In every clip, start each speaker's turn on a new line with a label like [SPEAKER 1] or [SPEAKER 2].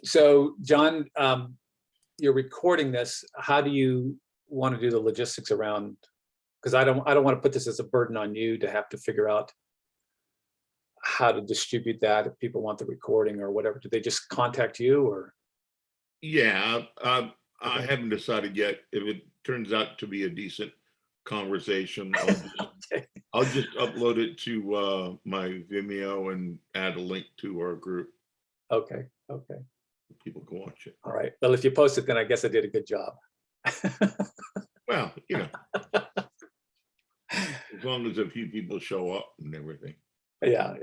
[SPEAKER 1] So John, you're recording this. How do you want to do the logistics around? Because I don't want to put this as a burden on you to have to figure out how to distribute that if people want the recording or whatever. Do they just contact you or?
[SPEAKER 2] Yeah, I haven't decided yet. If it turns out to be a decent conversation, I'll just upload it to my Vimeo and add a link to our group.
[SPEAKER 1] Okay.
[SPEAKER 2] People can watch it.
[SPEAKER 1] All right. Well, if you post it, then I guess I did a good job.
[SPEAKER 2] Well, as long as a few people show up and everything.
[SPEAKER 1] Yeah.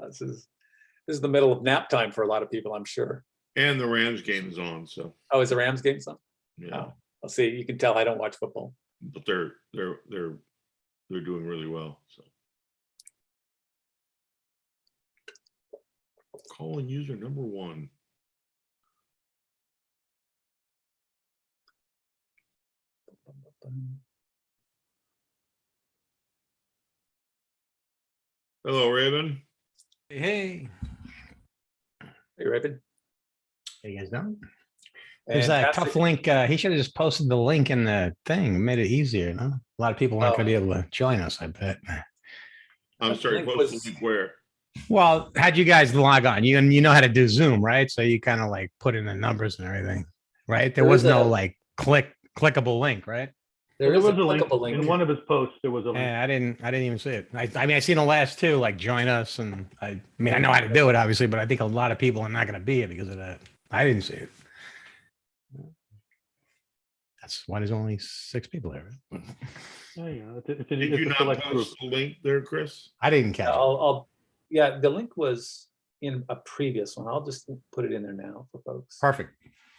[SPEAKER 1] This is the middle of nap time for a lot of people, I'm sure.
[SPEAKER 2] And the Rams game is on, so.
[SPEAKER 1] Oh, is the Rams game on?
[SPEAKER 2] Yeah.
[SPEAKER 1] Oh, I'll see. You can tell I don't watch football.
[SPEAKER 2] But they're doing really well. So. Calling user number 1. Hello, Raven.
[SPEAKER 3] Hey.
[SPEAKER 1] Hey, Raven.
[SPEAKER 3] How you guys doing? There's that tough link. He should have just posted the link in the thing. Made it easier. No? A lot of people aren't going to be able to join us, I bet.
[SPEAKER 2] I'm sorry, post the link where?
[SPEAKER 3] Well, how'd you guys log on? You know how to do Zoom, right? So you kind of like put in the numbers and everything, right? There was no like clickable link, right?
[SPEAKER 4] There was a link in one of his posts. There was a link.
[SPEAKER 3] Yeah, I didn't even see it. I mean, I seen the last two, like join us, and I mean, I know how to do it, obviously, but I think a lot of people are not going to be it because of that. I didn't see it. That's why there's only 6 people there. Right?
[SPEAKER 2] Did you not post the link there, Chris?
[SPEAKER 3] I didn't catch it.
[SPEAKER 1] Yeah, the link was in a previous one. I'll just put it in there now for folks.
[SPEAKER 3] Perfect.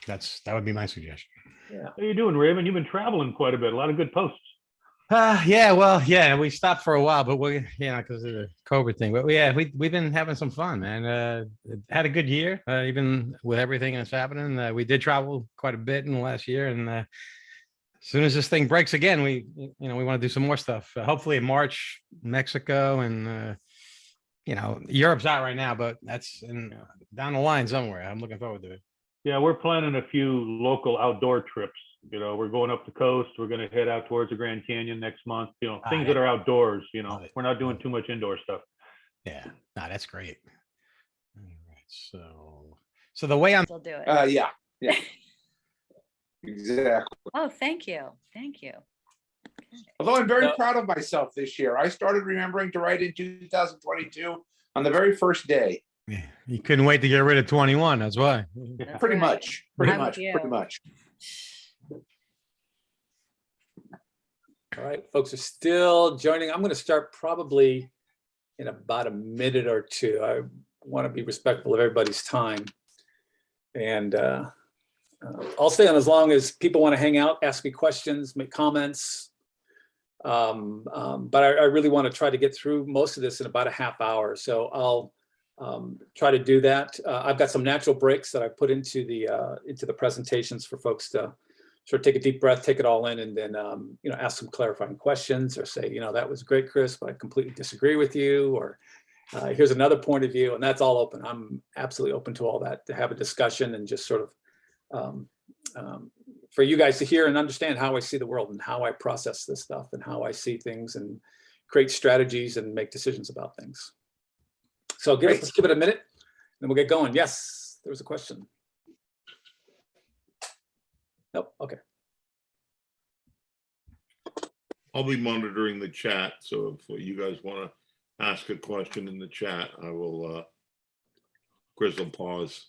[SPEAKER 3] That would be my suggestion.
[SPEAKER 1] Yeah.
[SPEAKER 4] How you doing, Raven? You've been traveling quite a bit. A lot of good posts.
[SPEAKER 3] Yeah, we stopped for a while, but we, because of the COVID thing. But yeah, we've been having some fun, man. Had a good year, even with everything that's happening. We did travel quite a bit in the last year, and as soon as this thing breaks again, we want to do some more stuff. Hopefully in March, Mexico, and Europe's out right now, but that's down the line somewhere. I'm looking forward to it.
[SPEAKER 4] Yeah, we're planning a few local outdoor trips. We're going up the coast. We're going to head out towards the Grand Canyon next month. Things that are outdoors. We're not doing too much indoor stuff.
[SPEAKER 3] Yeah, no, that's great. All right, so the way I'm
[SPEAKER 5] still do it.
[SPEAKER 6] Yeah, exactly.
[SPEAKER 5] Oh, thank you.
[SPEAKER 6] Although I'm very proud of myself this year. I started remembering to write in 2022 on the very first day.
[SPEAKER 3] Yeah, you couldn't wait to get rid of 21. That's why.
[SPEAKER 5] That's
[SPEAKER 6] pretty
[SPEAKER 5] right.
[SPEAKER 6] much.
[SPEAKER 1] All right, folks are still joining. I'm going to start probably in about a minute or two. I want to be respectful of everybody's time. And I'll stay on as long as people want to hang out, ask me questions, make comments. But I really want to try to get through most of this in about a half hour. So I'll try to do that. I've got some natural breaks that I put into the presentations for folks to sort of take a deep breath, take it all in, and then ask some clarifying questions or say, that was great, Chris, but I completely disagree with you, or here's another point of view, and that's all open. I'm absolutely open to all that, to have a discussion and just sort of for you guys to hear and understand how I see the world and how I process this stuff and how I see things and create strategies and make decisions about things. So let's give it a minute, and we'll get going. Yes, there was a question. Nope. Okay.
[SPEAKER 2] I'll be monitoring the chat. So if you guys want to ask a question in the chat, I will, Chris will pause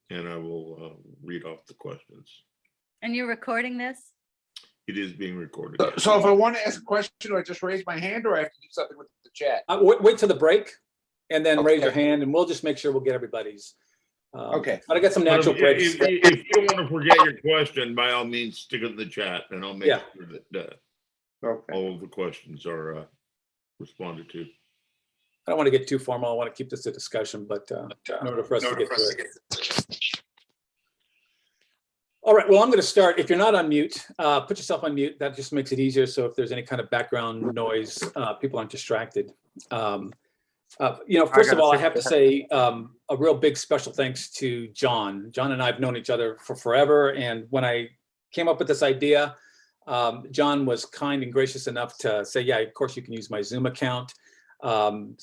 [SPEAKER 2] and I will read off the questions.
[SPEAKER 5] And you're recording this?
[SPEAKER 2] It is being recorded.
[SPEAKER 6] So if I want to ask a question, do I just raise my hand or I have to do something with the chat?
[SPEAKER 1] Wait till the break and then raise your hand, and we'll just make sure we'll get everybody's.
[SPEAKER 6] Okay.
[SPEAKER 1] But I got some natural breaks.
[SPEAKER 2] If you don't want to forget your question, by all means, stick it in the chat and I'll make sure that all of the questions are responded to.
[SPEAKER 1] I don't want to get too formal. I want to keep this a discussion, but in order for us to get through it. All right, well, I'm going to start. If you're not on mute, put yourself on mute. That just makes it easier. So if there's any kind of background noise, people aren't distracted. First of all, I have to say a real big special thanks to John. John and I have known each other for forever. And when I came up with this idea, John was kind and gracious enough to say, yeah, of course you can use my Zoom account. John,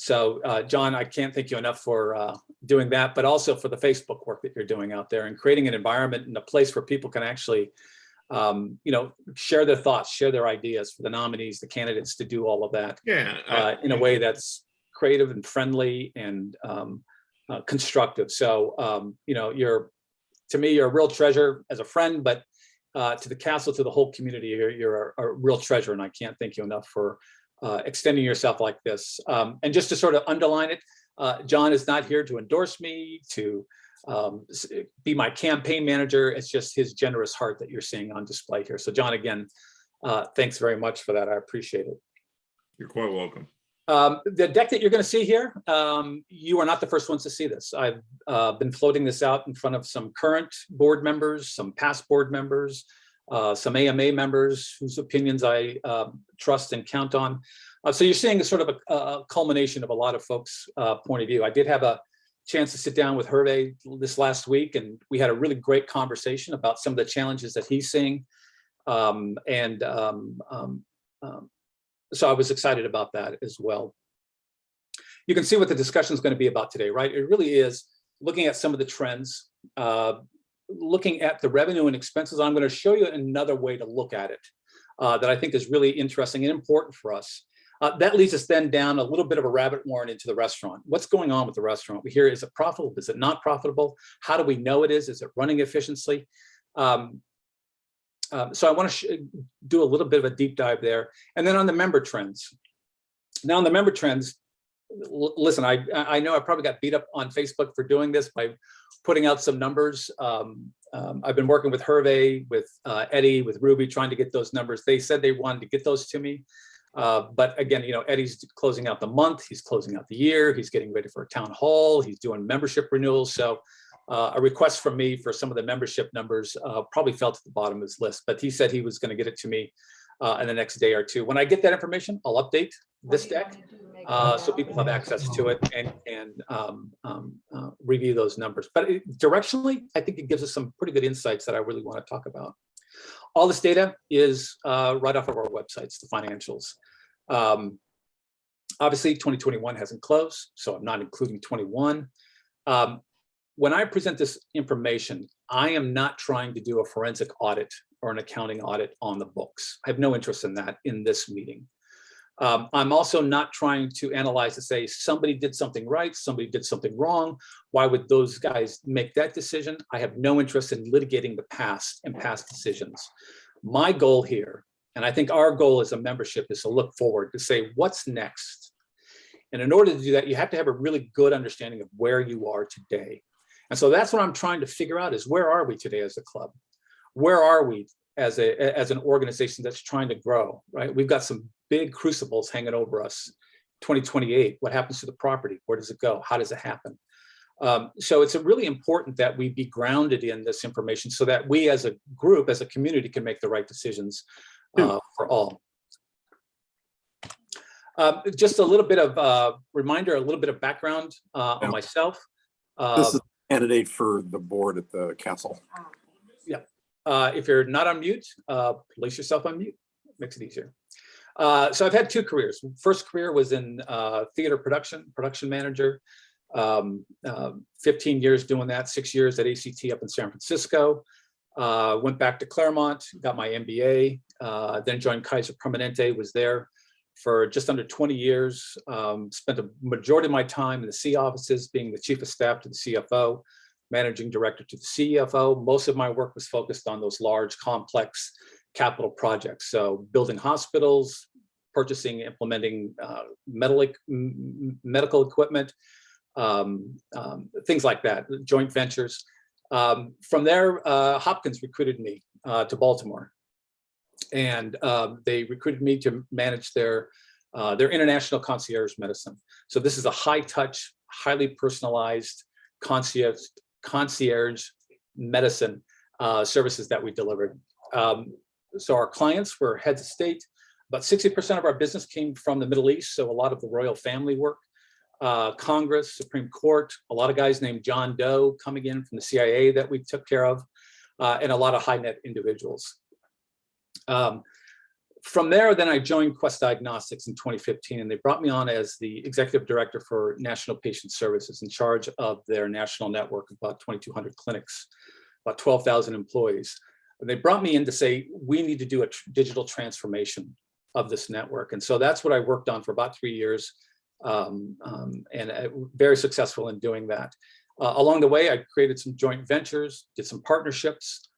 [SPEAKER 1] I can't thank you enough for doing that, but also for the Facebook work that you're doing out there and creating an environment and a place where people can actually, share their thoughts, share their ideas for the nominees, the candidates to do all of that in a way that's creative and friendly and constructive. So, to me, you're a real treasure as a friend, but to the castle, to the whole community, you're a real treasure, and I can't thank you enough for extending yourself like this. And just to sort of underline it, John is not here to endorse me, to be my campaign manager. It's just his generous heart that you're seeing on display here. So John, again, thanks very much for that. I appreciate it.
[SPEAKER 2] You're quite welcome.
[SPEAKER 1] The deck that you're going to see here, you are not the first ones to see this. I've been floating this out in front of some current board members, some past board members, some AMA members whose opinions I trust and count on. So you're seeing a sort of a culmination of a lot of folks' point of view. I did have a chance to sit down with Hervé this last week, and we had a really great conversation about some of the challenges that he's seeing. So I was excited about that as well. You can see what the discussion is going to be about today, right? It really is looking at some of the trends, looking at the revenue and expenses. I'm going to show you another way to look at it that I think is really interesting and important for us. That leads us then down a little bit of a rabbit warren into the restaurant. What's going on with the restaurant? We hear, is it profitable? Is it not profitable? How do we know it is? Is it running efficiently? So I want to do a little bit of a deep dive there. And then on the member trends. Now on the member trends, listen, I know I probably got beat up on Facebook for doing this by putting out some numbers. I've been working with Hervé, with Eddie, with Ruby, trying to get those numbers. They said they wanted to get those to me. But again, Eddie's closing out the month, he's closing out the year, he's getting ready for a town hall, he's doing membership renewals. So a request from me for some of the membership numbers probably fell to the bottom of his list, but he said he was going to get it to me in the next day or two. When I get that information, I'll update this deck so people have access to it and review those numbers. But directionally, I think it gives us some pretty good insights that I really want to talk about. All this data is right off of our websites, the financials. Obviously, 2021 hasn't closed, so I'm not including 21. When I present this information, I am not trying to do a forensic audit or an accounting audit on the books. I have no interest in that in this meeting. I'm also not trying to analyze to say somebody did something right, somebody did something wrong. Why would those guys make that decision? I have no interest in litigating the past and past decisions. My goal here, and I think our goal as a membership, is to look forward, to say what's next. And in order to do that, you have to have a really good understanding of where you are today. And so that's what I'm trying to figure out is where are we today as a club? Where are we as an organization that's trying to grow, right? We've got some big crucibles hanging over us. 2028, what happens to the property? Where does it go? How does it happen? So it's really important that we be grounded in this information so that we as a group, as a community, can make the right decisions for all. Just a little bit of reminder, a little bit of background on myself.
[SPEAKER 7] This is a candidate for the board at the castle.
[SPEAKER 1] Yeah. If you're not on mute, place yourself on mute. Makes it easier. So I've had two careers. First career was in theater production manager. 15 years doing that, 6 years at ACT up in San Francisco. Went back to Claremont, got my MBA, then joined Kaiser Permanente, was there for just under 20 years. Spent a majority of my time in the C offices, being the chief of staff to the CFO, managing director to the CFO. Most of my work was focused on those large, complex capital projects. So building hospitals, purchasing, implementing medical equipment, things like that, joint ventures. From there, Hopkins recruited me to Baltimore. And they recruited me to manage their international concierge medicine. So this is a high-touch, highly personalized concierge medicine services that we delivered. So our clients were heads of state. About 60% of our business came from the Middle East, so a lot of the royal family work. Congress, Supreme Court, a lot of guys named John Doe coming in from the CIA that we took care of, and a lot of high net individuals. From there, then I joined Quest Diagnostics in 2015, and they brought me on as the executive director for National Patient Services, in charge of their national network of about 2,200 clinics, about 12,000 employees. And they brought me in to say, we need to do a digital transformation of this network. And so that's what I worked on for about 3 years, and very successful in doing that. Along the way, I created some joint ventures, did some partnerships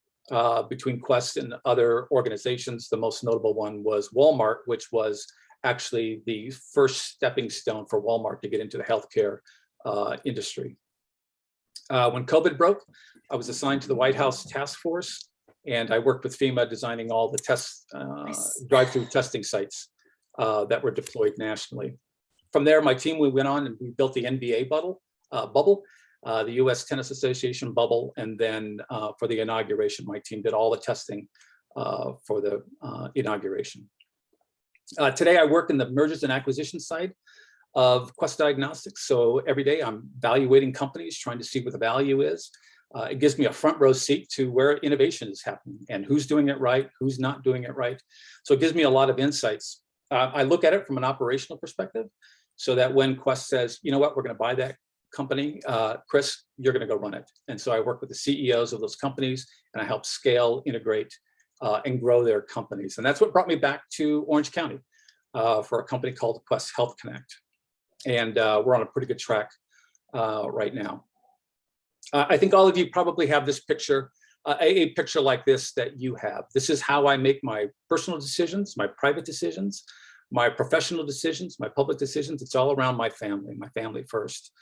[SPEAKER 1] between Quest and other organizations. The most notable one was Walmart, which was actually the first stepping stone for Walmart to get into the healthcare industry. When COVID broke, I was assigned to the White House task force, and I worked with FEMA designing all the drive-through testing sites that were deployed nationally. From there, my team, we went on and we built the NBA bubble, the US Tennis Association bubble, and then for the inauguration, my team did all the testing for the inauguration. Today, I work in the mergers and acquisition side of Quest Diagnostics. So every day I'm evaluating companies, trying to see what the value is. It gives me a front row seat to where innovation is happening and who's doing it right, who's not doing it right. So it gives me a lot of insights. I look at it from an operational perspective, so that when Quest says, you know what, we're going to buy that company, Chris, you're going to go run it. And so I work with the CEOs of those companies, and I help scale, integrate, and grow their companies. And that's what brought me back to Orange County for a company called Quest Health Connect. And we're on a pretty good track right now. I think all of you probably have this picture, a picture like this that you have. This is how I make my personal decisions, my private decisions, my professional decisions, my public decisions. It's all around my family first.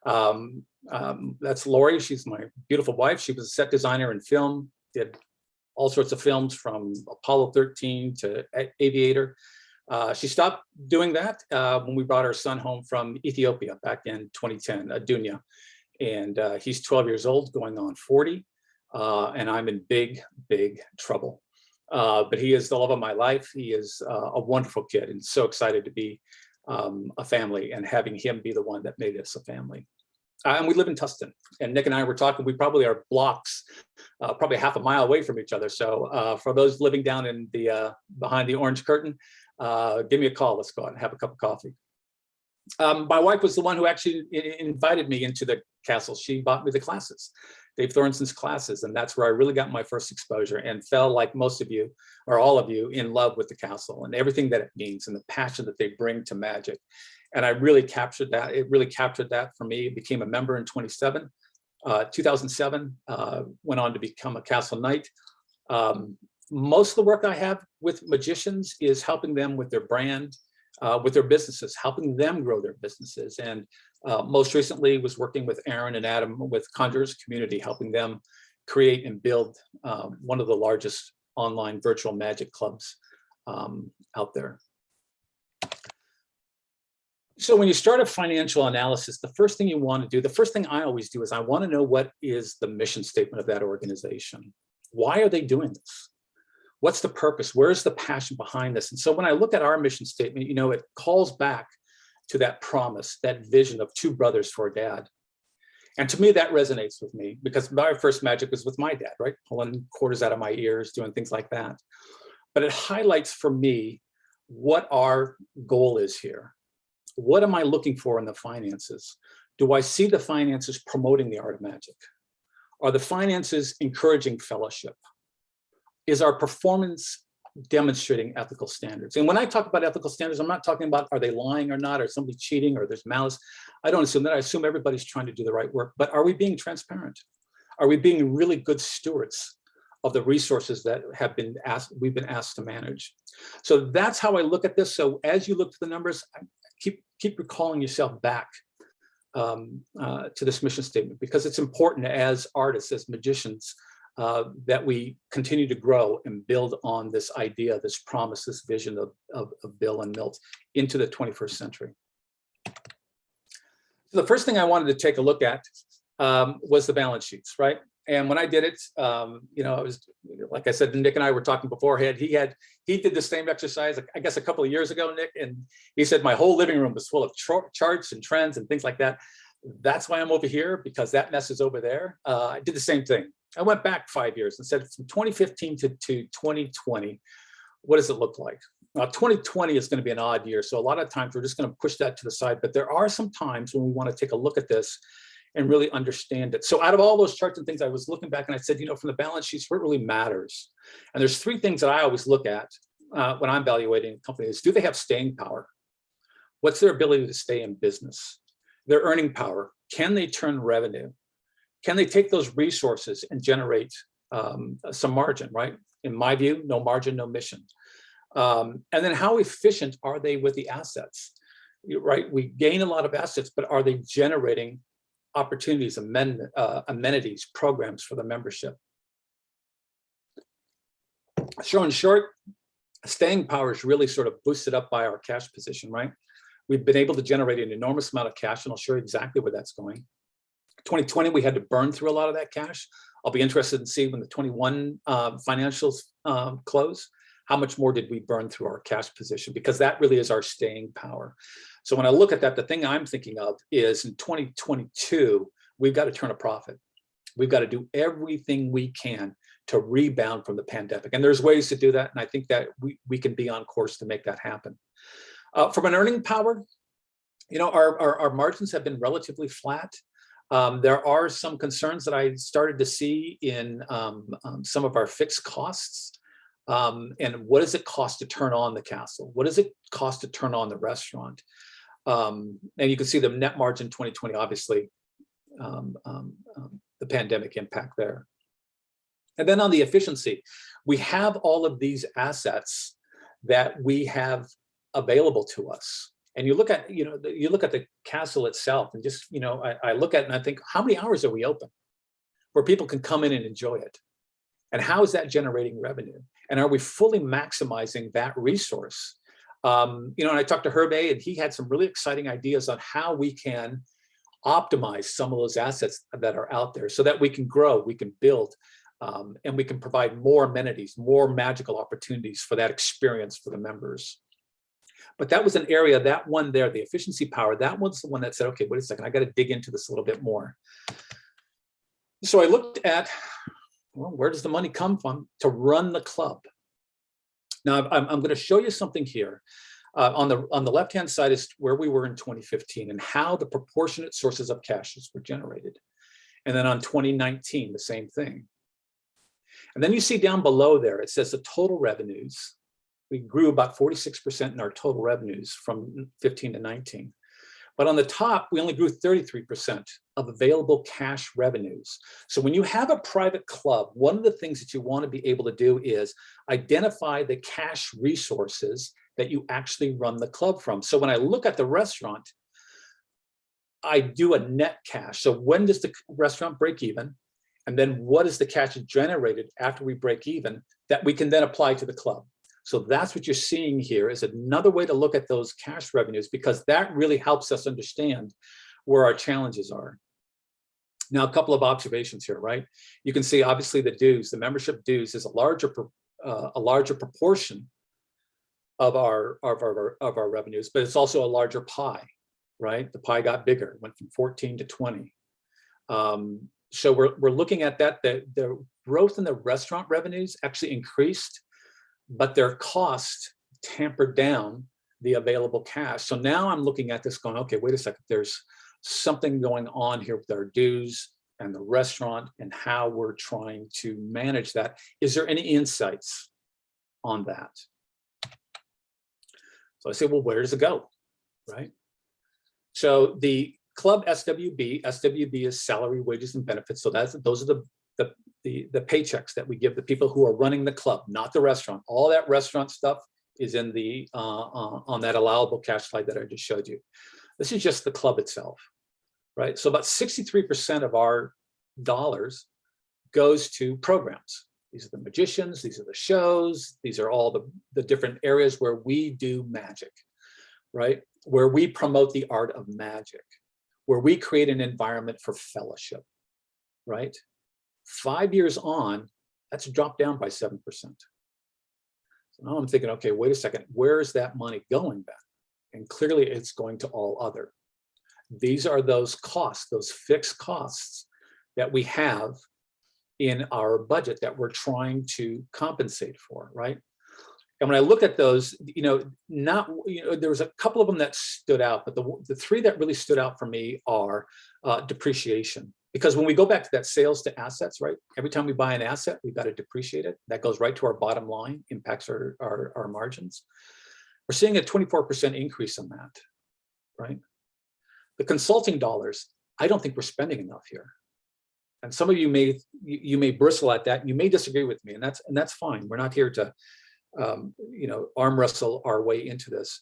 [SPEAKER 1] That's Lori. She's my beautiful wife. She was a set designer in film, did all sorts of films from Apollo 13 to Aviator. She stopped doing that when we brought our son home from Ethiopia back in 2010, Adunya. And he's 12 years old, going on 40. And I'm in big, big trouble. But he is the love of my life. He is a wonderful kid, and so excited to be a family and having him be the one that made us a family. And we live in Tustin, and Nick and I were talking, we probably are blocks, probably half a mile away from each other. So for those living down in the behind the orange curtain, give me a call. Let's go out and have a cup of coffee. My wife was the one who actually invited me into the castle. She bought me the classes, Dave Thornson's classes, and that's where I really got my first exposure and fell, like most of you or all of you, in love with the castle and everything that it means and the passion that they bring to magic. And I really captured that. It really captured that for me. Became a member in 2007, went on to become a Castle Knight. Most of the work I have with magicians is helping them with their brand, with their businesses, helping them grow their businesses. And most recently was working with Aaron and Adam with Conjurers Community, helping them create and build one of the largest online virtual magic clubs out there. So when you start a financial analysis, the first thing you want to do, the first thing I always do is I want to know what is the mission statement of that organization. Why are they doing this? What's the purpose? Where's the passion behind this? And so when I look at our mission statement, you know, it calls back to that promise, that vision of two brothers for a dad. And to me, that resonates with me because my first magic was with my dad, right? Pulling quarters out of my ears, doing things like that. But it highlights for me what our goal is here. What am I looking for in the finances? Do I see the finances promoting the art of magic? Are the finances encouraging fellowship? Is our performance demonstrating ethical standards? And when I talk about ethical standards, I'm not talking about are they lying or not, or somebody cheating, or there's malice. I don't assume that. I assume everybody's trying to do the right work. But are we being transparent? Are we being really good stewards of the resources that we've been asked to manage? So that's how I look at this. So as you look at the numbers, keep recalling yourself back to this mission statement, because it's important as artists, as magicians, that we continue to grow and build on this idea, this promise, this vision of Bill and Milt into the 21st century. So the first thing I wanted to take a look at was the balance sheets, right? And when I did it, you know, it was, like I said, Nick and I were talking beforehand. He did the same exercise, I guess, a couple of years ago, Nick, and he said my whole living room was full of charts and trends and things like that. That's why I'm over here, because that mess is over there. I did the same thing. I went back 5 years and said from 2015 to 2020, what does it look like? 2020 is going to be an odd year. So a lot of times we're just going to push that to the side. But there are some times when we want to take a look at this and really understand it. So out of all those charts and things, I was looking back and I said, you know, from the balance sheets, what really matters. And there's three things that I always look at when I'm evaluating companies. Do they have staying power? What's their ability to stay in business? Their earning power. Can they turn revenue? Can they take those resources and generate some margin, right? In my view, no margin, no mission. And then how efficient are they with the assets, right? We gain a lot of assets, but are they generating opportunities, amenities, programs for the membership? So in short, staying power is really sort of boosted up by our cash position, right? We've been able to generate an enormous amount of cash, and I'll show you exactly where that's going. 2020, we had to burn through a lot of that cash. I'll be interested in seeing when the 21 financials close, how much more did we burn through our cash position? Because that really is our staying power. So when I look at that, the thing I'm thinking of is in 2022, we've got to turn a profit. We've got to do everything we can to rebound from the pandemic. And there's ways to do that. And I think that we can be on course to make that happen. From an earning power, you know, our margins have been relatively flat. There are some concerns that I started to see in some of our fixed costs. And what does it cost to turn on the castle? What does it cost to turn on the restaurant? And you can see the net margin 2020, obviously, the pandemic impact there. And then on the efficiency, we have all of these assets that we have available to us. And you look at, you know, you look at the castle itself and just, you know, I look at it and I think, how many hours are we open where people can come in and enjoy it? And how is that generating revenue? And are we fully maximizing that resource? You know, and I talked to Hervé and he had some really exciting ideas on how we can optimize some of those assets that are out there so that we can grow, we can build, and we can provide more amenities, more magical opportunities for that experience for the members. But that was an area, that one there, the efficiency power, that one's the one that said, okay, wait a second, I got to dig into this a little bit more. So I looked at, well, where does the money come from to run the club? Now, I'm going to show you something here. On the left-hand side is where we were in 2015 and how the proportionate sources of cash were generated. And then on 2019, the same thing. And then you see down below there, it says the total revenues. We grew about 46% in our total revenues from 15 to 19. But on the top, we only grew 33% of available cash revenues. So when you have a private club, one of the things that you want to be able to do is identify the cash resources that you actually run the club from. So when I look at the restaurant, I do a net cash. So when does the restaurant break even? And then what is the cash generated after we break even that we can then apply to the club? So that's what you're seeing here is another way to look at those cash revenues, because that really helps us understand where our challenges are. Now, a couple of observations here, right? You can see obviously the dues, the membership dues is a larger proportion of our revenues, but it's also a larger pie, right? The pie got bigger, went from 14 to 20. So we're looking at that. The growth in the restaurant revenues actually increased, but their cost tampered down the available cash. So now I'm looking at this going, okay, wait a second, there's something going on here with our dues and the restaurant and how we're trying to manage that. Is there any insights on that? So I say, well, where does it go, right? So the club SWB is salary, wages, and benefits. So those are the paychecks that we give the people who are running the club, not the restaurant. All that restaurant stuff is in the on that allowable cash slide that I just showed you. This is just the club itself, right? So about 63% of our dollars goes to programs. These are the magicians, these are the shows, these are all the different areas where we do magic, right? Where we promote the art of magic, where we create an environment for fellowship, right? 5 years on, that's dropped down by 7%. So now I'm thinking, okay, wait a second, where is that money going then? And clearly it's going to all other. These are those costs, those fixed costs that we have in our budget that we're trying to compensate for, right? And when I look at those, there was a couple of them that stood out, but the three that really stood out for me are depreciation. Because when we go back to that sales to assets, right? Every time we buy an asset, we've got to depreciate it. That goes right to our bottom line, impacts our margins. We're seeing a 24% increase on that, right? The consulting dollars, I don't think we're spending enough here. And some of you may bristle at that. You may disagree with me, and that's fine. We're not here to arm wrestle our way into this.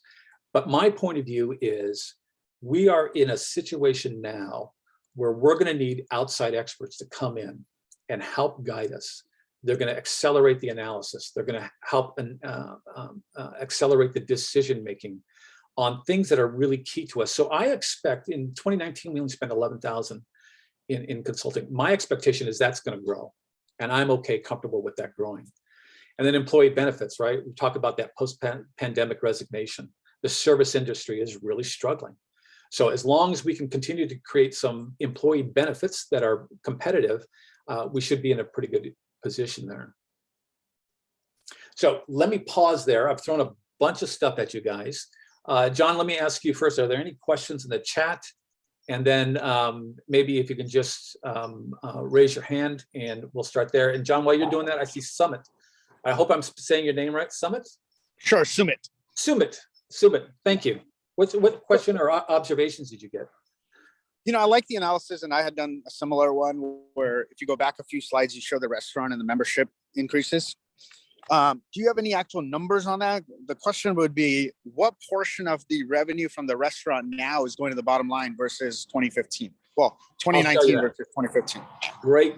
[SPEAKER 1] But my point of view is we are in a situation now where we're going to need outside experts to come in and help guide us. They're going to accelerate the analysis. They're going to help and accelerate the decision-making on things that are really key to us. So I expect in 2019, we only spent 11,000 in consulting. My expectation is that's going to grow, and I'm okay, comfortable with that growing. And then employee benefits, right? We talk about that post-pandemic resignation. The service industry is really struggling. So as long as we can continue to create some employee benefits that are competitive, we should be in a pretty good position there. So let me pause there. I've thrown a bunch of stuff at you guys. John, let me ask you first, are there any questions in the chat? And then maybe if you can just raise your hand and we'll start there. And John, while you're doing that, I see Summit. I hope I'm saying your name right, Summit?
[SPEAKER 8] Sure, Sumit.
[SPEAKER 1] Sumit, thank you. What question or observations did you get?
[SPEAKER 8] I like the analysis, and I had done a similar one where if you go back a few slides, you show the restaurant and the membership increases. Do you have any actual numbers on that? The question would be, what portion of the revenue from the restaurant now is going to the bottom line versus 2015? Well, 2019 versus 2015.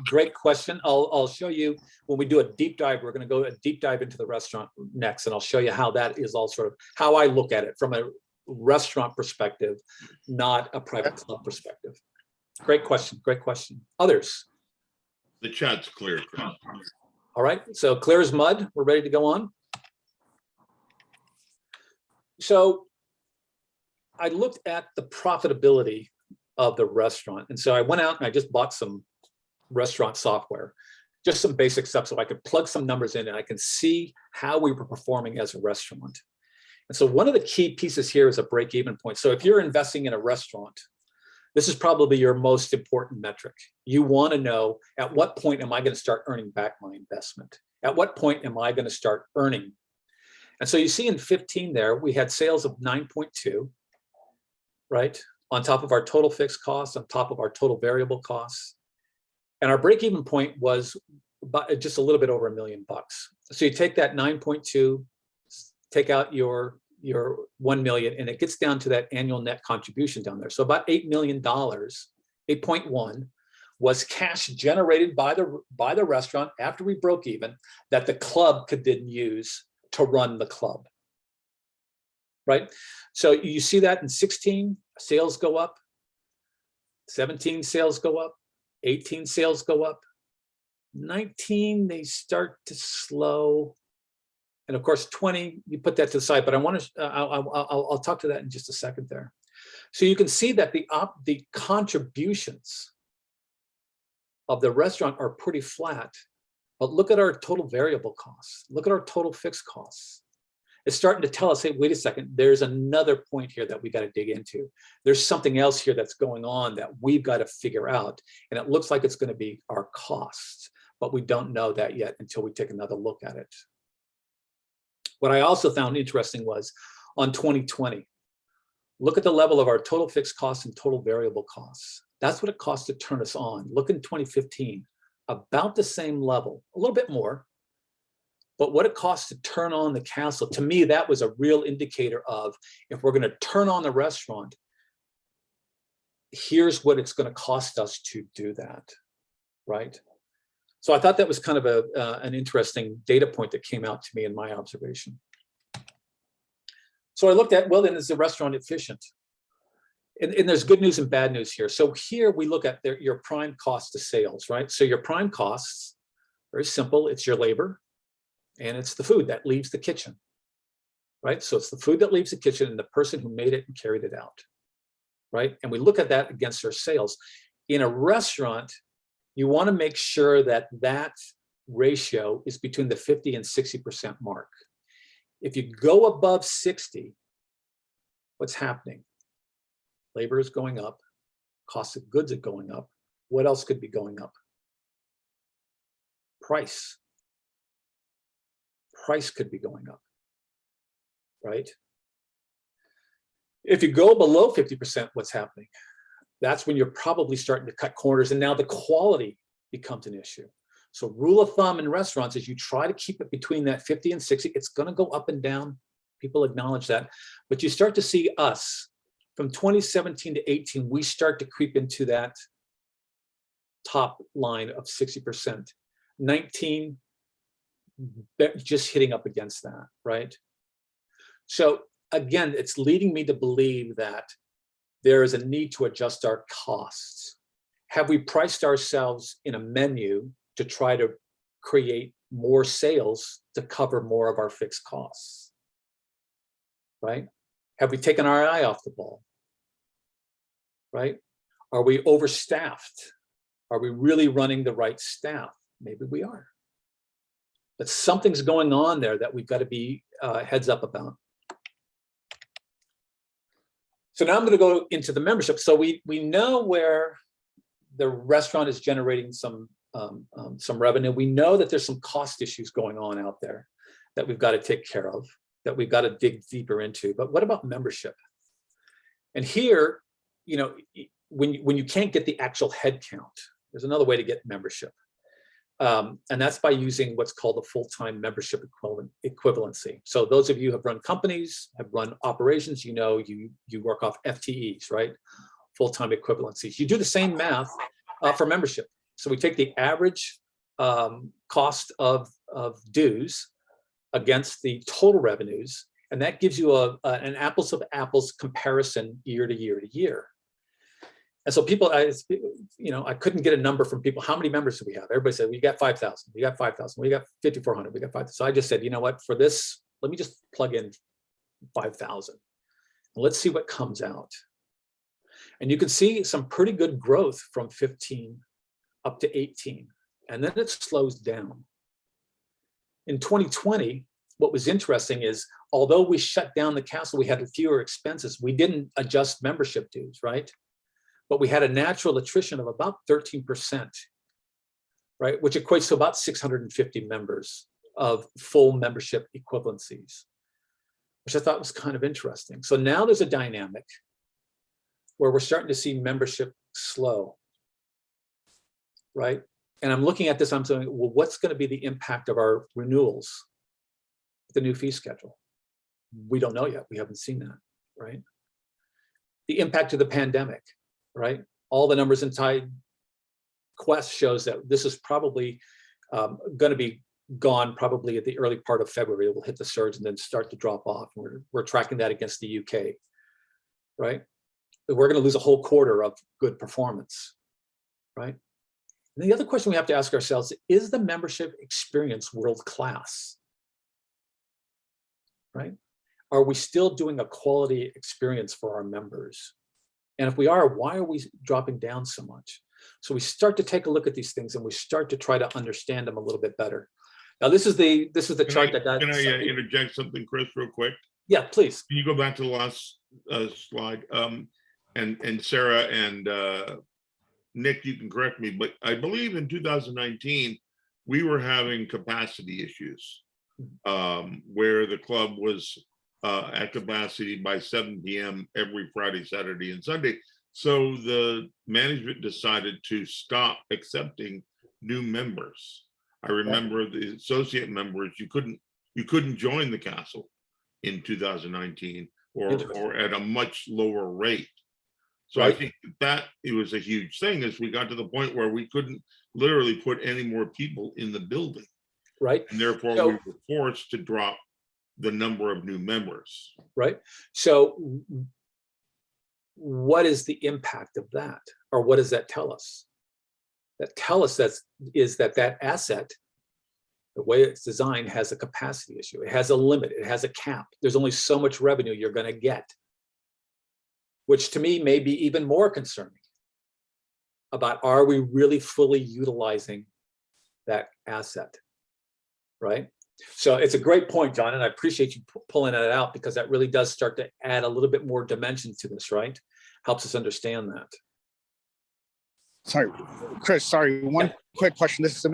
[SPEAKER 1] Great question. I'll show you when we do a deep dive. We're going to go a deep dive into the restaurant next, and I'll show you how that is all sort of how I look at it from a restaurant perspective, not a private club perspective. Great question. Others?
[SPEAKER 2] The chat's clear.
[SPEAKER 1] All right, so clear as mud. We're ready to go on. So I looked at the profitability of the restaurant. And so I went out and I just bought some restaurant software, just some basic stuff so I could plug some numbers in and I can see how we were performing as a restaurant. And so one of the key pieces here is a break-even point. So if you're investing in a restaurant, this is probably your most important metric. You want to know, at what point am I going to start earning back my investment? At what point am I going to start earning? And so you see in 15 there, we had sales of 9.2, right? On top of our total fixed costs, on top of our total variable costs. And our break-even point was about just a little bit over $1 million. So you take that 9.2, take out your 1 million, and it gets down to that annual net contribution down there. So about $8 million, 8.1 was cash generated by the restaurant after we broke even that the club could then use to run the club, right? So you see that in 16, sales go up, 17 sales go up, 18 sales go up, 19, they start to slow. And of course, 20, you put that to the side, but I want to, I'll talk to that in just a second there. So you can see that the contributions of the restaurant are pretty flat, but look at our total variable costs. Look at our total fixed costs. It's starting to tell us, hey, wait a second, there's another point here that we got to dig into. There's something else here that's going on that we've got to figure out. And it looks like it's going to be our costs, but we don't know that yet until we take another look at it. What I also found interesting was on 2020, look at the level of our total fixed costs and total variable costs. That's what it costs to turn us on. Look in 2015, about the same level, a little bit more, but what it costs to turn on the castle, to me, that was a real indicator of if we're going to turn on the restaurant, here's what it's going to cost us to do that, right? So I thought that was kind of an interesting data point that came out to me in my observation. So I looked at, well, then is the restaurant efficient? and there's good news and bad news here. So here we look at your prime cost of sales, right? So your prime costs, very simple, it's your labor and it's the food that leaves the kitchen, right? So it's the food that leaves the kitchen and the person who made it and carried it out, right? And we look at that against their sales. In a restaurant, you want to make sure that that ratio is between the 50 and 60% mark. If you go above 60, what's happening? Labor is going up, cost of goods are going up. What else could be going up? Price. Price could be going up, right? If you go below 50%, what's happening? That's when you're probably starting to cut corners, and now the quality becomes an issue. So rule of thumb in restaurants is you try to keep it between that 50 and 60. It's going to go up and down. People acknowledge that. But you start to see us from 2017 to 18, we start to creep into that top line of 60%. 19, just hitting up against that, right? So again, it's leading me to believe that there is a need to adjust our costs. Have we priced ourselves in a menu to try to create more sales to cover more of our fixed costs, right? Have we taken our eye off the ball, right? Are we overstaffed? Are we really running the right staff? Maybe we are. But something's going on there that we've got to be heads up about. So now I'm going to go into the membership. So we know where the restaurant is generating some revenue. We know that there's some cost issues going on out there that we've got to take care of, that we've got to dig deeper into. But what about membership? And here, you know, when you can't get the actual head count, there's another way to get membership. And that's by using what's called a full-time membership equivalency. So those of you who have run companies, have run operations, you know, you work off FTEs, right? Full-time equivalencies. You do the same math for membership. So we take the average cost of dues against the total revenues, and that gives you an apples of apples comparison year to year to year. And so people, I couldn't get a number from people. How many members do we have? Everybody said, we got 5,000, we got 5,000, we got 5,400, we got 5,000. So I just said, you know what, for this, let me just plug in 5,000. Let's see what comes out. And you can see some pretty good growth from 15 up to 18. And then it slows down. In 2020, what was interesting is, although we shut down the castle, we had fewer expenses. We didn't adjust membership dues, right? But we had a natural attrition of about 13%, right? Which equates to about 650 members of full membership equivalencies, which I thought was kind of interesting. So now there's a dynamic where we're starting to see membership slow, right? And I'm looking at this, I'm saying, well, what's going to be the impact of our renewals, the new fee schedule? We don't know yet. We haven't seen that, right? The impact of the pandemic, right? All the numbers in Tide Quest shows that this is probably going to be gone probably at the early part of February. It will hit the surge and then start to drop off. We're tracking that against the UK, right? We're going to lose a whole quarter of good performance, right? And the other question we have to ask ourselves, is the membership experience world-class, right? Are we still doing a quality experience for our members? And if we are, why are we dropping down so much? So we start to take a look at these things and we start to try to understand them a little bit better. Now, this is the chart that got.
[SPEAKER 2] Can I interject something, Chris, real quick?
[SPEAKER 1] Yeah, please.
[SPEAKER 2] Can you go back to the last slide? And Sarah and Nick, you can correct me, but I believe in 2019, we were having capacity issues where the club was at capacity by 7 p.m. every Friday, Saturday, and Sunday. So the management decided to stop accepting new members. I remember the associate members, you couldn't join the castle in 2019 or at a much lower rate. So I think that it was a huge thing as we got to the point where we couldn't literally put any more people in the building.
[SPEAKER 1] Right.
[SPEAKER 2] And therefore we were forced to drop the number of new members.
[SPEAKER 1] Right. So what is the impact of that? Or what does that tell us? That tell us that asset, the way it's designed, has a capacity issue. It has a limit. It has a cap. There's only so much revenue you're going to get, which to me may be even more concerning about, are we really fully utilizing that asset, right? So it's a great point, John, and I appreciate you pulling that out, because that really does start to add a little bit more dimension to this, right? Helps us understand that.
[SPEAKER 8] Sorry, Chris, sorry, one quick question. This is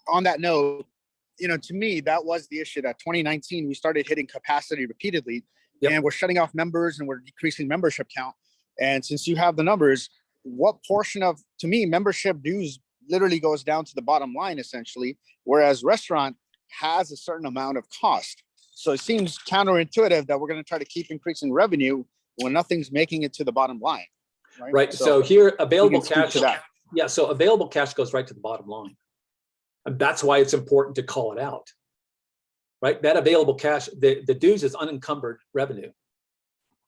[SPEAKER 8] on that note, to me, that was the issue, that 2019, we started hitting capacity repeatedly.
[SPEAKER 1] Yep.
[SPEAKER 8] And we're shutting off members and we're decreasing membership count. And since you have the numbers, what portion of, to me, membership dues literally goes down to the bottom line, essentially, whereas restaurant has a certain amount of cost. So it seems counterintuitive that we're going to try to keep increasing revenue when nothing's making it to the bottom line.
[SPEAKER 1] Right. So here, available cash.
[SPEAKER 8] To that.
[SPEAKER 1] Yeah. So available cash goes right to the bottom line. And that's why it's important to call it out. Right. That available cash, the dues is unencumbered revenue.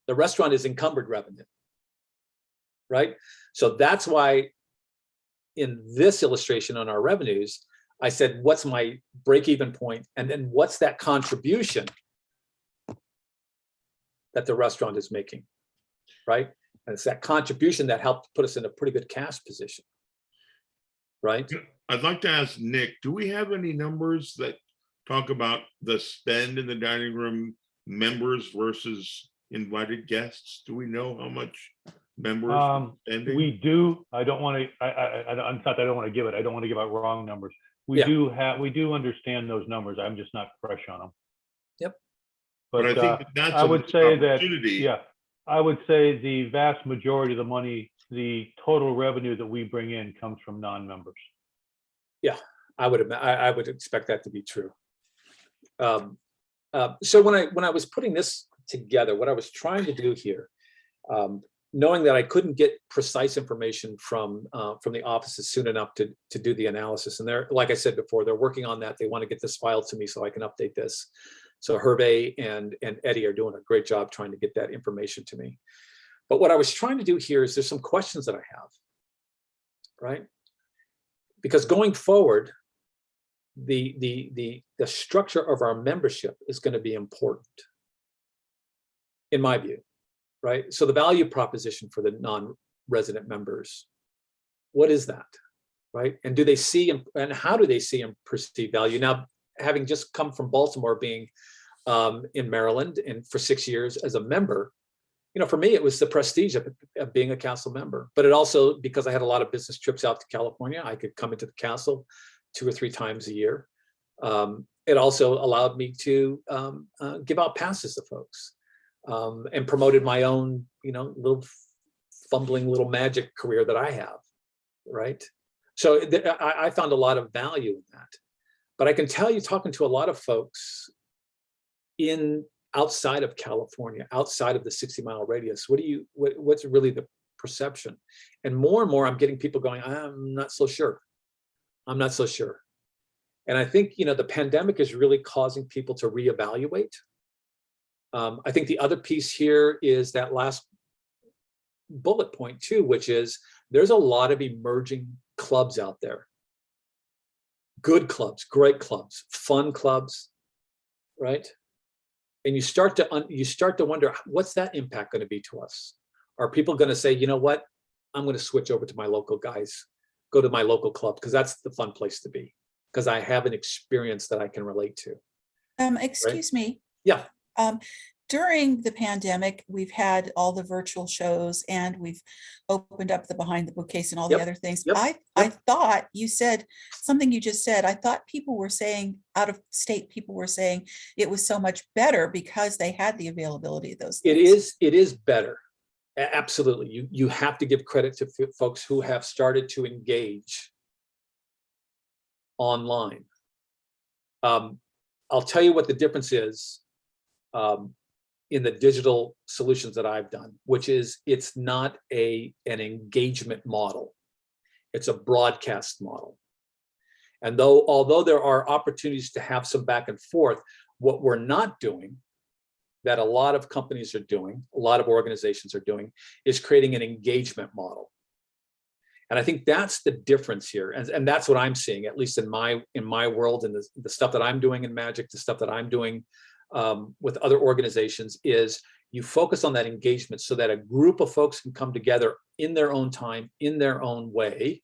[SPEAKER 1] The restaurant is encumbered revenue. Right. So that's why in this illustration on our revenues, I said, what's my break-even point? And then what's that contribution that the restaurant is making, right? And it's that contribution that helped put us in a pretty good cash position, right?
[SPEAKER 2] I'd like to ask Nick, do we have any numbers that talk about the spend in the dining room, members versus invited guests? Do we know how much members are spending?
[SPEAKER 4] We do. I don't want to, I'm not that I don't want to give it. I don't want to give out wrong numbers. We do understand those numbers. I'm just not fresh on them.
[SPEAKER 1] Yep.
[SPEAKER 2] But I think that's
[SPEAKER 4] I would say that,
[SPEAKER 2] opportunity.
[SPEAKER 4] yeah, I would say the vast majority of the money, the total revenue that we bring in comes from non-members.
[SPEAKER 1] Yeah, I would expect that to be true. So when I was putting this together, what I was trying to do here, knowing that I couldn't get precise information from the offices soon enough to do the analysis, and they're, like I said before, they're working on that. They want to get this file to me so I can update this. So Hervé and Eddie are doing a great job trying to get that information to me. But what I was trying to do here is there's some questions that I have, right? Because going forward, the structure of our membership is going to be important, in my view, right? So the value proposition for the non-resident members, what is that, right? And do they see and how do they see and perceive value? Now, having just come from Baltimore, being in Maryland and for 6 years as a member, for me, it was the prestige of being a castle member. But it also, because I had a lot of business trips out to California, I could come into the castle 2 or 3 times a year. It also allowed me to give out passes to folks and promoted my own, little fumbling little magic career that I have, right? So I found a lot of value in that. But I can tell you, talking to a lot of folks outside of California, outside of the 60-mile radius, what's really the perception? And more, I'm getting people going, I'm not so sure. I'm not so sure. And I think, the pandemic is really causing people to reevaluate. I think the other piece here is that last bullet point too, which is there's a lot of emerging clubs out there. Good clubs, great clubs, fun clubs, right? And you start to wonder, what's that impact going to be to us? Are people going to say, you know what, I'm going to switch over to my local guys, go to my local club, because that's the fun place to be, because I have an experience that I can relate to.
[SPEAKER 9] Excuse me.
[SPEAKER 1] Yeah.
[SPEAKER 9] During the pandemic, we've had all the virtual shows and we've opened up the Behind the Bookcase and all the other things. I thought you said something you just said. I thought people were saying, out of state people were saying it was so much better because they had the availability of those things.
[SPEAKER 1] It is better. Absolutely. You have to give credit to folks who have started to engage online. I'll tell you what the difference is in the digital solutions that I've done, which is it's not an engagement model. It's a broadcast model. And although there are opportunities to have some back and forth, what we're not doing that a lot of companies are doing, a lot of organizations are doing, is creating an engagement model. And I think that's the difference here. And that's what I'm seeing, at least in my world, and the stuff that I'm doing in Magic, the stuff that I'm doing with other organizations, is you focus on that engagement so that a group of folks can come together in their own time, in their own way,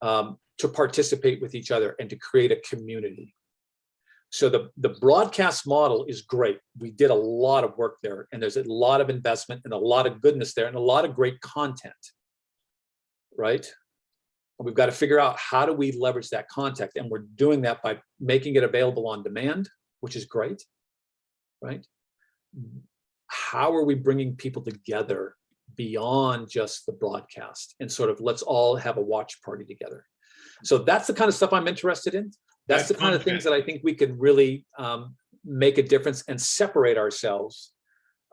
[SPEAKER 1] to participate with each other and to create a community. So the broadcast model is great. We did a lot of work there, and there's a lot of investment and a lot of goodness there and a lot of great content, right? And we've got to figure out, how do we leverage that content? And we're doing that by making it available on demand, which is great, right? How are we bringing people together beyond just the broadcast and sort of let's all have a watch party together? So that's the kind of stuff I'm interested in. That's the kind of things that I think we can really make a difference and separate ourselves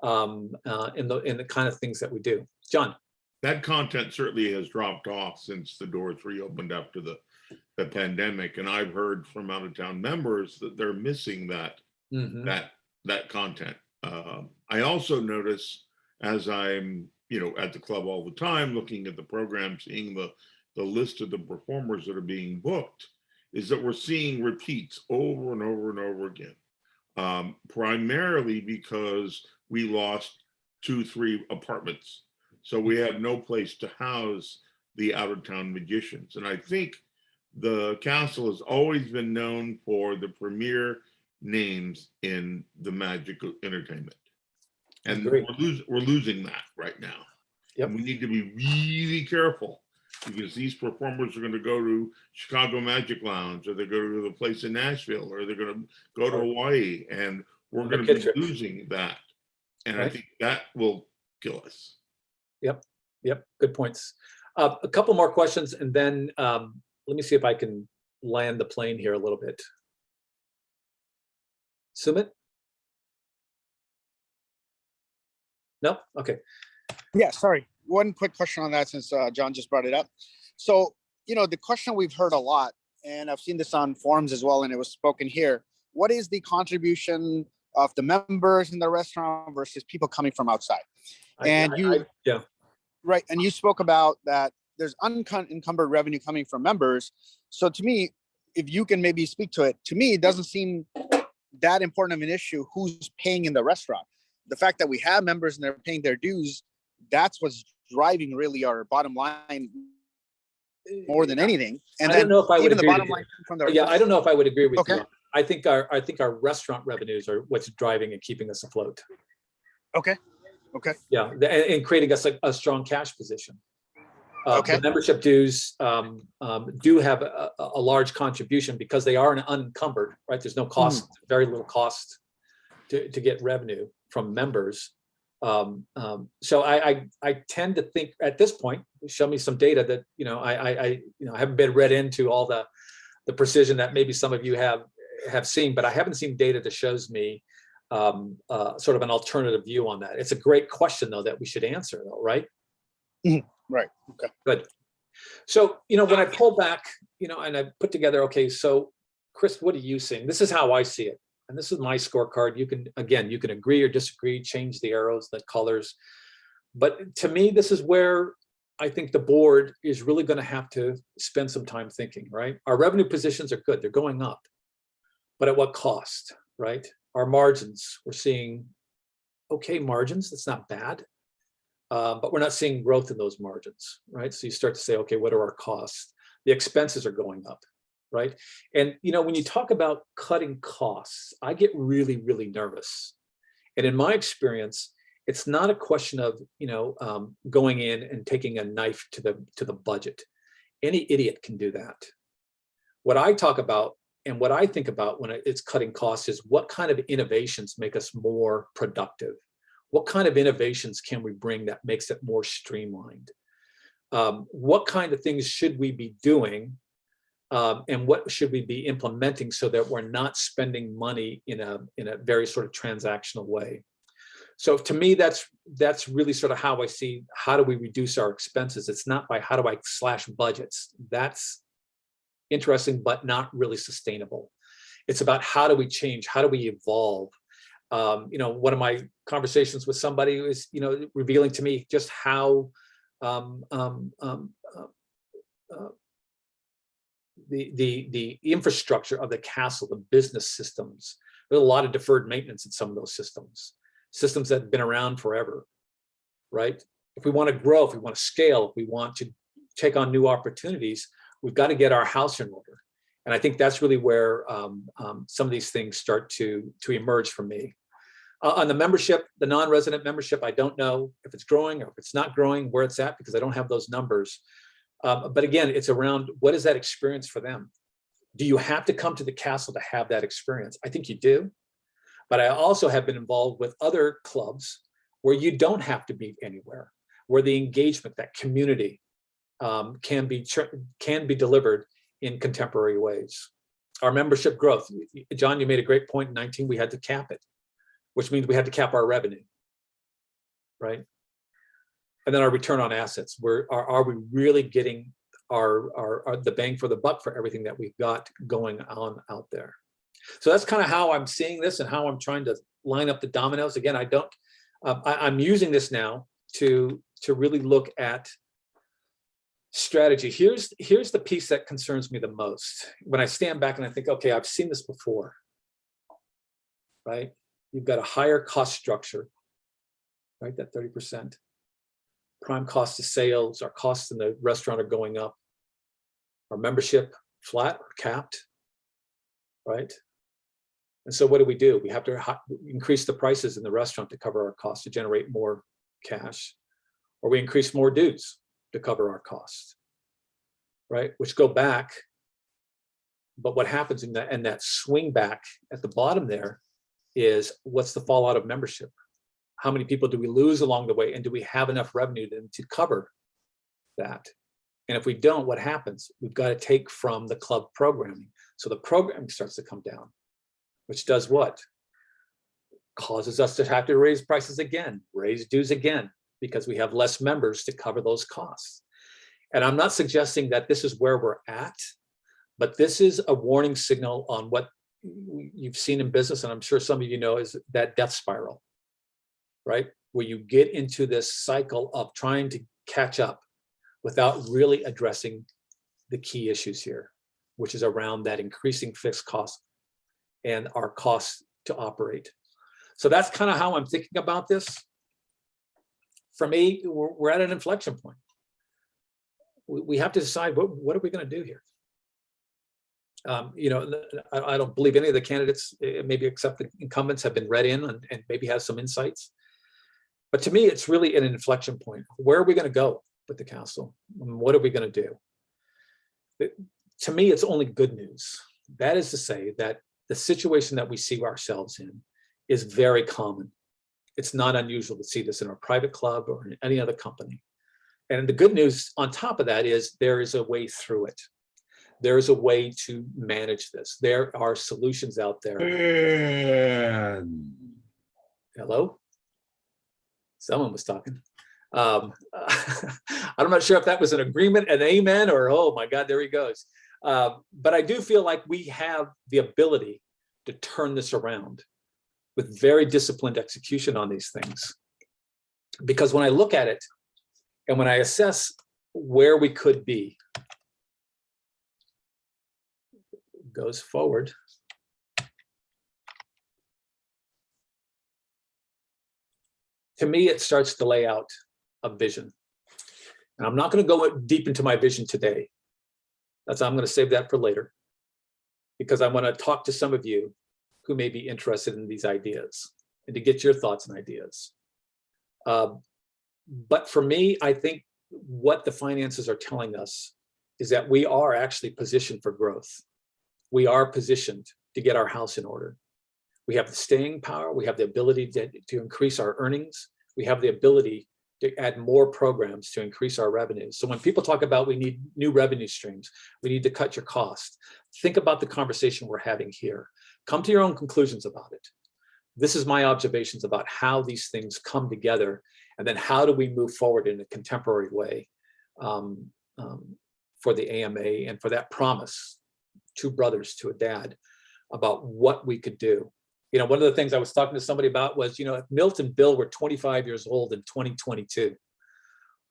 [SPEAKER 1] in the kind of things that we do. John.
[SPEAKER 2] That content certainly has dropped off since the doors reopened after the pandemic, and I've heard from out of town members that they're missing that that content. I also notice, as I'm at the club all the time, looking at the program, seeing the list of the performers that are being booked, is that we're seeing repeats over and over and over again, primarily because we lost 2-3 apartments. So we have no place to house the out-of-town magicians. And I think the castle has always been known for the premier names in the magic entertainment. And we're losing that right now.
[SPEAKER 1] Yep.
[SPEAKER 2] And we need to be really careful, because these performers are going to go to Chicago Magic Lounge, or they're going to go to the place in Nashville, or they're going to go to Hawaii, and we're going to be losing that. And I think that will kill us.
[SPEAKER 1] Yep. Good points. A couple more questions, and then let me see if I can land the plane here a little bit. Sumit? No? Okay.
[SPEAKER 8] Yeah, sorry. One quick question on that, since John just brought it up. So, the question we've heard a lot, and I've seen this on forums as well, and it was spoken here. What is the contribution of the members in the restaurant versus people coming from outside? And right. And you spoke about that there's unencumbered revenue coming from members. So to me, if you can maybe speak to it, to me, it doesn't seem that important of an issue who's paying in the restaurant. The fact that we have members and they're paying their dues, that's what's driving really our bottom line more than anything. And
[SPEAKER 1] I don't know if I would agree
[SPEAKER 8] bottom line from the
[SPEAKER 1] I don't know if I would agree with you. I think our restaurant revenues are what's driving and keeping us afloat.
[SPEAKER 8] Okay.
[SPEAKER 1] Yeah, and creating us a strong cash position. The membership dues do have a large contribution because they are unencumbered, right? There's no cost, very little cost to get revenue from members. So I tend to think at this point, show me some data that I haven't been read into all the precision that maybe some of you have seen, but I haven't seen data that shows me sort of an alternative view on that. It's a great question though that we should answer though, right?
[SPEAKER 8] Right. Okay.
[SPEAKER 1] Good. So when I pull back, and I put together, okay, so Chris, what are you seeing? This is how I see it. And this is my scorecard. You can agree or disagree, change the arrows, the colors. But to me, this is where I think the board is really going to have to spend some time thinking, right? Our revenue positions are good. They're going up. But at what cost, right? Our margins, we're seeing okay margins. That's not bad. But we're not seeing growth in those margins, right? So you start to say, okay, what are our costs? The expenses are going up. Right. And, when you talk about cutting costs, I get really, really nervous. And in my experience, it's not a question of, going in and taking a knife to the budget. Any idiot can do that. What I talk about and what I think about when it's cutting costs is what kind of innovations make us more productive? What kind of innovations can we bring that makes it more streamlined? What kind of things should we be doing? And what should we be implementing so that we're not spending money in a very sort of transactional way? So to me, that's really sort of how I see how do we reduce our expenses. It's not by how do I slash budgets. That's interesting, but not really sustainable. It's about how do we change? How do we evolve? One of my conversations with somebody was, revealing to me just how the infrastructure of the castle, the business systems, there's a lot of deferred maintenance in some of those systems that have been around forever, right? If we want to grow, if we want to scale, if we want to take on new opportunities, we've got to get our house in order. And I think that's really where some of these things start to emerge for me. On the membership, the non-resident membership, I don't know if it's growing or if it's not growing, where it's at, because I don't have those numbers. But again, it's around, what is that experience for them? Do you have to come to the castle to have that experience? I think you do. But I also have been involved with other clubs where you don't have to be anywhere, where the engagement, that community can be delivered in contemporary ways. Our membership growth, John, you made a great point. In 19, we had to cap it, which means we had to cap our revenue, right? And then our return on assets. Are we really getting the bang for the buck for everything that we've got going on out there? So that's kind of how I'm seeing this and how I'm trying to line up the dominoes. Again, I'm using this now to really look at strategy. Here's the piece that concerns me the most. When I stand back and I think, okay, I've seen this before, right? You've got a higher cost structure, right? That 30%. Prime cost of sales, our costs in the restaurant are going up. Our membership flat or capped, right? And so what do? We have to increase the prices in the restaurant to cover our costs to generate more cash, or we increase more dues to cover our costs, right? Which go back. But what happens in that swing back at the bottom there is, what's the fallout of membership? How many people do we lose along the way? And do we have enough revenue to cover that? And if we don't, what happens? We've got to take from the club programming. So the programming starts to come down, which does what? Causes us to have to raise prices again, raise dues again, because we have less members to cover those costs. And I'm not suggesting that this is where we're at, but this is a warning signal on what you've seen in business, and I'm sure some of you know, is that death spiral, right? Where you get into this cycle of trying to catch up without really addressing the key issues here, which is around that increasing fixed cost and our costs to operate. So that's kind of how I'm thinking about this. For me, we're at an inflection point. We have to decide what are we going to do here. I don't believe any of the candidates, maybe except the incumbents, have been read in and maybe have some insights. But to me, it's really an inflection point. Where are we going to go with the council? What are we going to do? To me, it's only good news. That is to say that the situation that we see ourselves in is very common. It's not unusual to see this in a private club or in any other company. And the good news on top of that is there is a way through it. There is a way to manage this. There are solutions out there. Hello? Someone was talking. I'm not sure if that was an agreement, an amen, or oh my God, there he goes. But I do feel like we have the ability to turn this around with very disciplined execution on these things. Because when I look at it and when I assess where we could be, goes forward. To me, it starts to lay out a vision. And I'm not going to go deep into my vision today. I'm going to save that for later, because I want to talk to some of you who may be interested in these ideas and to get your thoughts and ideas. But for me, I think what the finances are telling us is that we are actually positioned for growth. We are positioned to get our house in order. We have the staying power. We have the ability to increase our earnings. We have the ability to add more programs to increase our revenues. So when people talk about we need new revenue streams, we need to cut your cost, think about the conversation we're having here. Come to your own conclusions about it. This is my observations about how these things come together, and then how do we move forward in a contemporary way for the AMA and for that promise, two brothers to a dad, about what we could do. One of the things I was talking to somebody about was, if Milt and Bill were 25 years old in 2022, what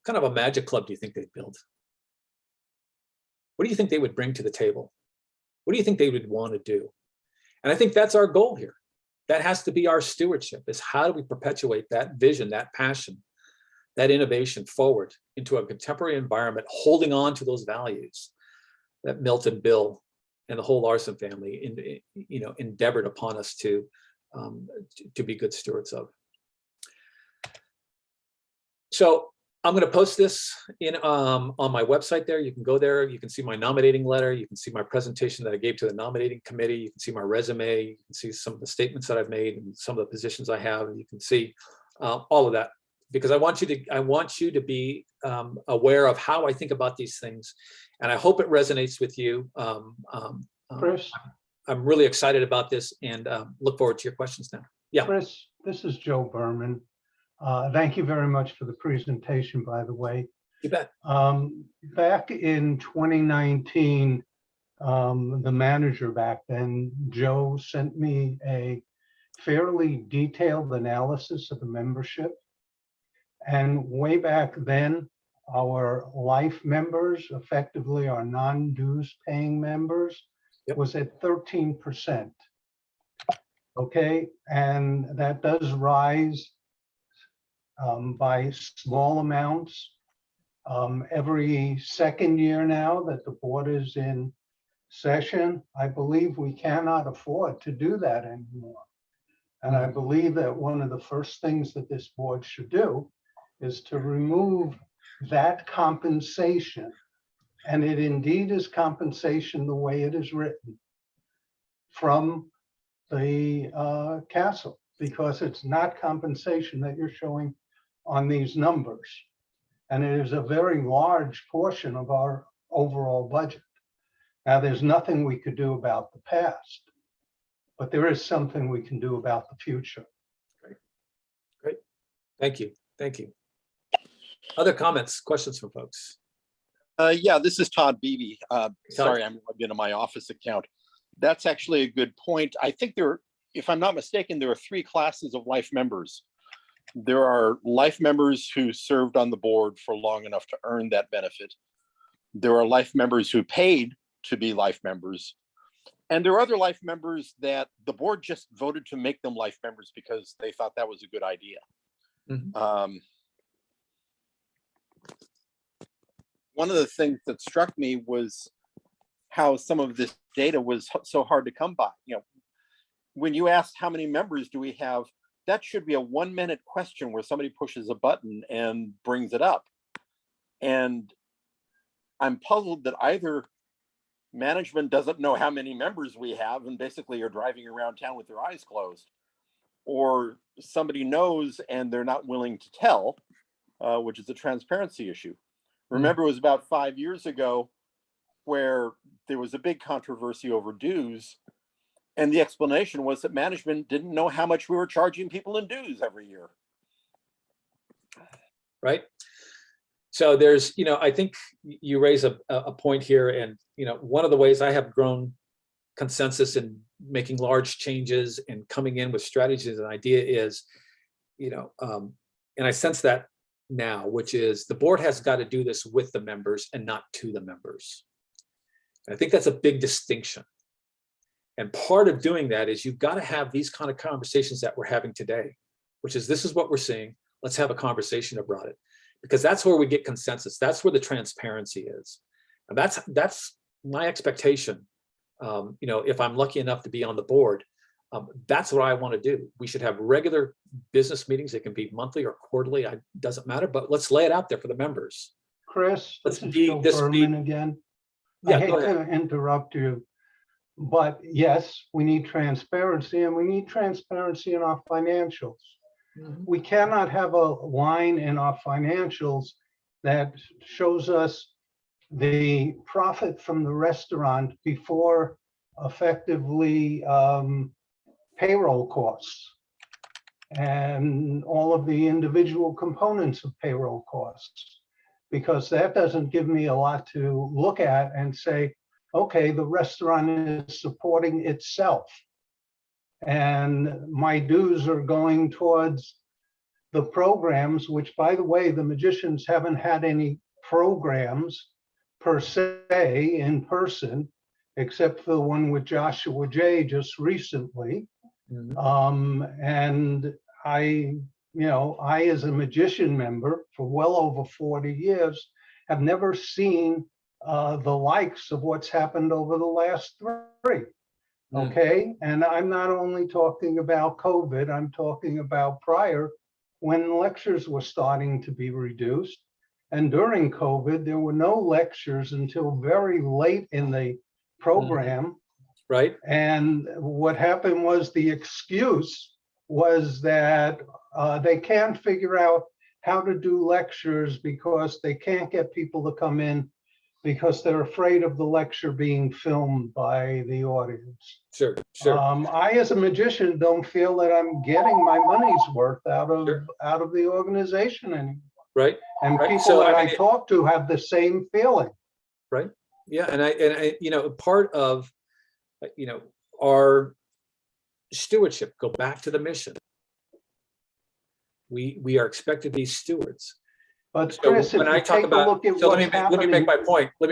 [SPEAKER 1] kind of a magic club do you think they'd build? What do you think they would bring to the table? What do you think they would want to do? And I think that's our goal here. That has to be our stewardship, is how do we perpetuate that vision, that passion, that innovation forward into a contemporary environment, holding on to those values that Milt and Bill and the whole Larson family, endeavored upon us to be good stewards of. So I'm going to post this on my website there. You can go there. You can see my nominating letter. You can see my presentation that I gave to the nominating committee. You can see my resume. You can see some of the statements that I've made and some of the positions I have. And you can see all of that, because I want you to be aware of how I think about these things, and I hope it resonates with you.
[SPEAKER 10] Chris,
[SPEAKER 1] I'm really excited about this, and look forward to your questions now. Yeah.
[SPEAKER 10] Chris, this is Joe Berman. Thank you very much for the presentation, by the way.
[SPEAKER 1] You bet.
[SPEAKER 10] Back in 2019, the manager back then, Joe, sent me a fairly detailed analysis of the membership. And way back then, our life members, effectively our non-dues paying members, was at 13%. Okay, and that does rise by small amounts every second year now that the board is in session. I believe we cannot afford to do that anymore. And I believe that one of the first things that this board should do is to remove that compensation. And it indeed is compensation the way it is written from the castle, because it's not compensation that you're showing on these numbers. And it is a very large portion of our overall budget. Now, there's nothing we could do about the past, but there is something we can do about the future.
[SPEAKER 1] Great. Thank you. Thank you. Other comments, questions from folks?
[SPEAKER 7] Yeah, this is Todd Beebe. Sorry, I'm logged into my office account. That's actually a good point. I think if I'm not mistaken, there are 3 classes of life members. There are life members who served on the board for long enough to earn that benefit. There are life members who paid to be life members. And there are other life members that the board just voted to make them life members because they thought that was a good idea. Mm-hmm. One of the things that struck me was how some of this data was so hard to come by. When you asked how many members do we have, that should be a 1-minute question where somebody pushes a button and brings it up. And I'm puzzled that either management doesn't know how many members we have and basically are driving around town with their eyes closed, or somebody knows and they're not willing to tell, which is a transparency issue. Remember, it was about 5 years ago where there was a big controversy over dues, and the explanation was that management didn't know how much we were charging people in dues every year.
[SPEAKER 1] Right. So there's, I think you raise a point here, and, one of the ways I have grown consensus in making large changes and coming in with strategies and idea is, and I sense that now, which is the board has got to do this with the members and not to the members. And I think that's a big distinction. And part of doing that is you've got to have these kind of conversations that we're having today, which is, this is what we're seeing. Let's have a conversation about it, because that's where we get consensus. That's where the transparency is. And that's my expectation. If I'm lucky enough to be on the board, that's what I want to do. We should have regular business meetings. It can be monthly or quarterly. It doesn't matter, but let's lay it out there for the members.
[SPEAKER 10] Chris, this is Joe Berman again.
[SPEAKER 1] Yeah,
[SPEAKER 10] I hate to interrupt you, but yes, we need transparency, and we need transparency in our financials. Mm-hmm. We cannot have a line in our financials that shows us the profit from the restaurant before effectively payroll costs and all of the individual components of payroll costs, because that doesn't give me a lot to look at and say, okay, the restaurant is supporting itself. And my dues are going towards the programs, which, by the way, the magicians haven't had any programs per se in person, except for the one with Joshua J just recently. And I, as a magician member for well over 40 years, have never seen the likes of what's happened over the last 3. Okay. And I'm not only talking about COVID, I'm talking about prior, when lectures were starting to be reduced. And during COVID, there were no lectures until very late in the program.
[SPEAKER 1] Right.
[SPEAKER 10] And what happened was the excuse was that they can't figure out how to do lectures because they can't get people to come in because they're afraid of the lecture being filmed by the audience.
[SPEAKER 1] Sure.
[SPEAKER 10] I, as a magician, don't feel that I'm getting my money's worth out of the organization anymore.
[SPEAKER 1] Right.
[SPEAKER 10] And people
[SPEAKER 1] So,
[SPEAKER 10] that
[SPEAKER 1] I
[SPEAKER 10] I
[SPEAKER 1] mean,
[SPEAKER 10] talk to have the same feeling.
[SPEAKER 1] Right. Yeah. And I part of, our stewardship, go back to the mission. We are expected to be stewards.
[SPEAKER 10] But
[SPEAKER 1] So
[SPEAKER 10] Chris, if
[SPEAKER 1] when I
[SPEAKER 10] you
[SPEAKER 1] talk
[SPEAKER 10] take a
[SPEAKER 1] about,
[SPEAKER 10] look at
[SPEAKER 1] so
[SPEAKER 10] what's
[SPEAKER 1] let me
[SPEAKER 10] happening.
[SPEAKER 1] make my point.
[SPEAKER 10] Go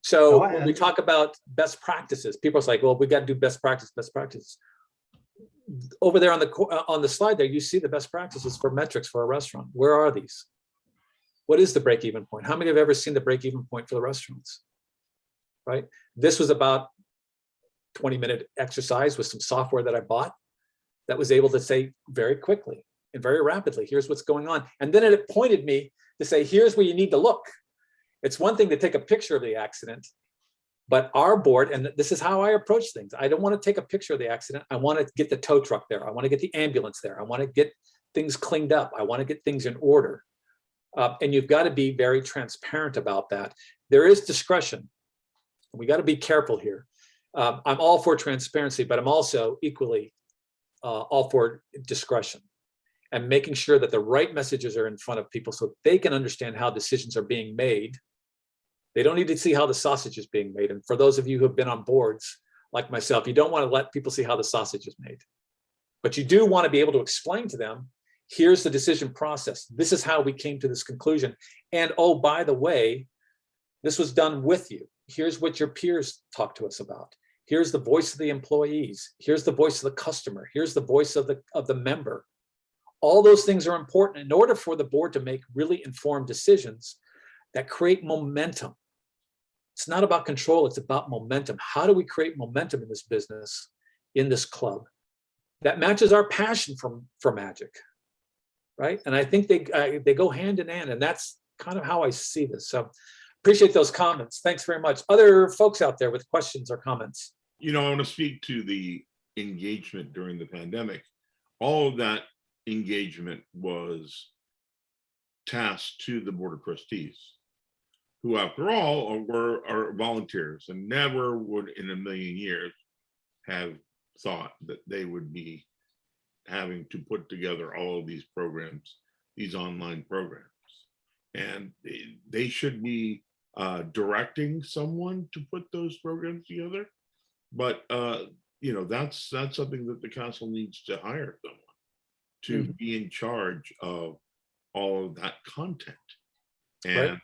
[SPEAKER 1] So when we
[SPEAKER 10] ahead.
[SPEAKER 1] talk about best practices, people are like, well, we got to do best practice. Over there on the slide there, you see the best practices for metrics for a restaurant. Where are these? What is the break-even point? How many have ever seen the break-even point for the restaurants? Right. This was about 20-minute exercise with some software that I bought that was able to say very quickly and very rapidly, here's what's going on. And then it pointed me to say, here's where you need to look. It's one thing to take a picture of the accident, but our board, and this is how I approach things. I don't want to take a picture of the accident. I want to get the tow truck there. I want to get the ambulance there. I want to get things cleaned up. I want to get things in order. And you've got to be very transparent about that. There is discretion. We got to be careful here. I'm all for transparency, but I'm also equally all for discretion and making sure that the right messages are in front of people so they can understand how decisions are being made. They don't need to see how the sausage is being made. And for those of you who have been on boards like myself, you don't want to let people see how the sausage is made. But you do want to be able to explain to them, here's the decision process. This is how we came to this conclusion. And oh, by the way, this was done with you. Here's what your peers talk to us about. Here's the voice of the employees. Here's the voice of the customer. Here's the voice of the member. All those things are important in order for the board to make really informed decisions that create momentum. It's not about control, it's about momentum. How do we create momentum in this business, in this club, that matches our passion for magic, right? And I think they go hand in hand, and that's kind of how I see this. So appreciate those comments. Thanks very much. Other folks out there with questions or comments?
[SPEAKER 2] I want to speak to the engagement during the pandemic. All of that engagement was tasked to the Board of Trustees, who, after all, are volunteers and never would in a million years have thought that they would be having to put together all of these programs, these online programs. And they should be directing someone to put those programs together. But that's something that the council needs to hire someone to be in charge of all of that content. And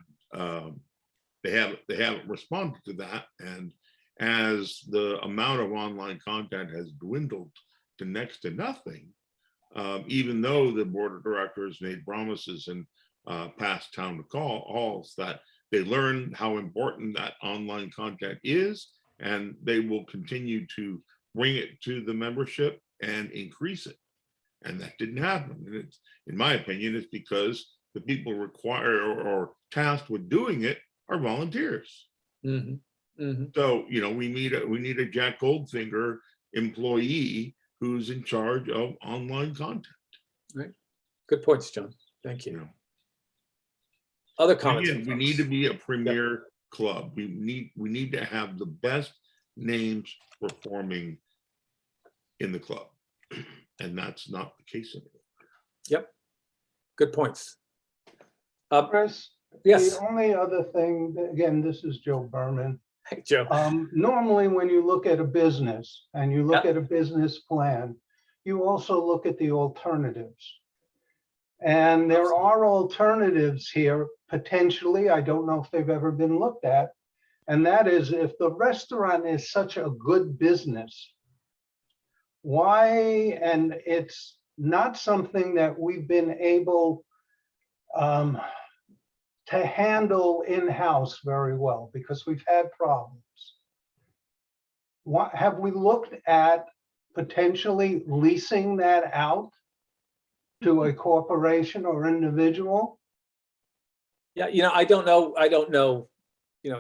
[SPEAKER 2] they haven't responded to that. And as the amount of online content has dwindled to next to nothing, even though the board of directors made promises in past town halls that they learn how important that online content is, and they will continue to bring it to the membership and increase it. And that didn't happen. And it's, in my opinion, it's because the people required or tasked with doing it are volunteers. So, we need a Jack Goldfinger employee who's in charge of online content.
[SPEAKER 1] Right. Good points, John. Thank you. Other comments?
[SPEAKER 2] Again, we need to be a premier club. We need to have the best names performing in the club. And that's not the case anymore.
[SPEAKER 1] Yep. Good points.
[SPEAKER 10] Chris,
[SPEAKER 1] yes.
[SPEAKER 10] the only other thing, again, this is Joe Berman.
[SPEAKER 1] Hey, Joe.
[SPEAKER 10] Normally, when you look at a business and you look
[SPEAKER 1] Yeah.
[SPEAKER 10] at a business plan, you also look at the alternatives. And there are alternatives here, potentially. I don't know if they've ever been looked at. And that is, if the restaurant is such a good business, why, and it's not something that we've been able to handle in-house very well because we've had problems. What, have we looked at potentially leasing that out to a corporation or individual?
[SPEAKER 1] Yeah, I don't know,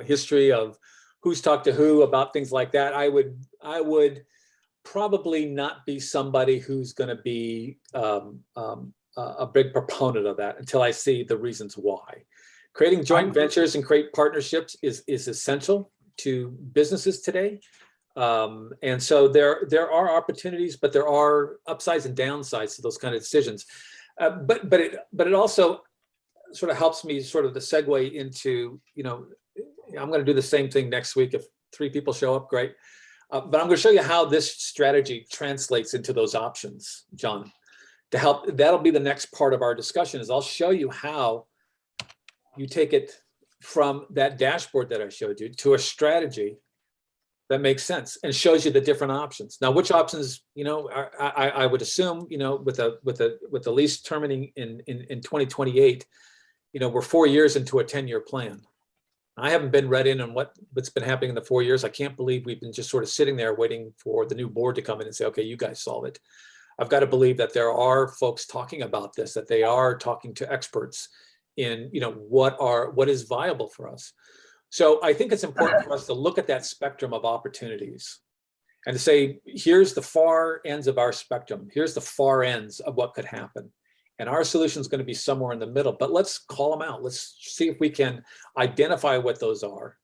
[SPEAKER 1] history of who's talked to who about things like that. I would probably not be somebody who's going to be a big proponent of that until I see the reasons why. Creating joint ventures and create partnerships is essential to businesses today. And so there are opportunities, but there are upsides and downsides to those kind of decisions. But it also sort of helps me sort of the segue into, I'm going to do the same thing next week. If 3 people show up, great. But I'm going to show you how this strategy translates into those options, John, to help. That'll be the next part of our discussion is I'll show you how you take it from that dashboard that I showed you to a strategy that makes sense and shows you the different options. Now, which options, I would assume, with the lease terminating in 2028, we're 4 years into a 10-year plan. I haven't been read in on what's been happening in the 4 years. I can't believe we've been just sort of sitting there waiting for the new board to come in and say, okay, you guys solve it. I've got to believe that there are folks talking about this, that they are talking to experts in, what is viable for us. So I think it's important for us to look at that spectrum of opportunities and to say, here's the far ends of our spectrum. Here's the far ends of what could happen. And our solution is going to be somewhere in the middle, but let's call them out. Let's see if we can identify what those are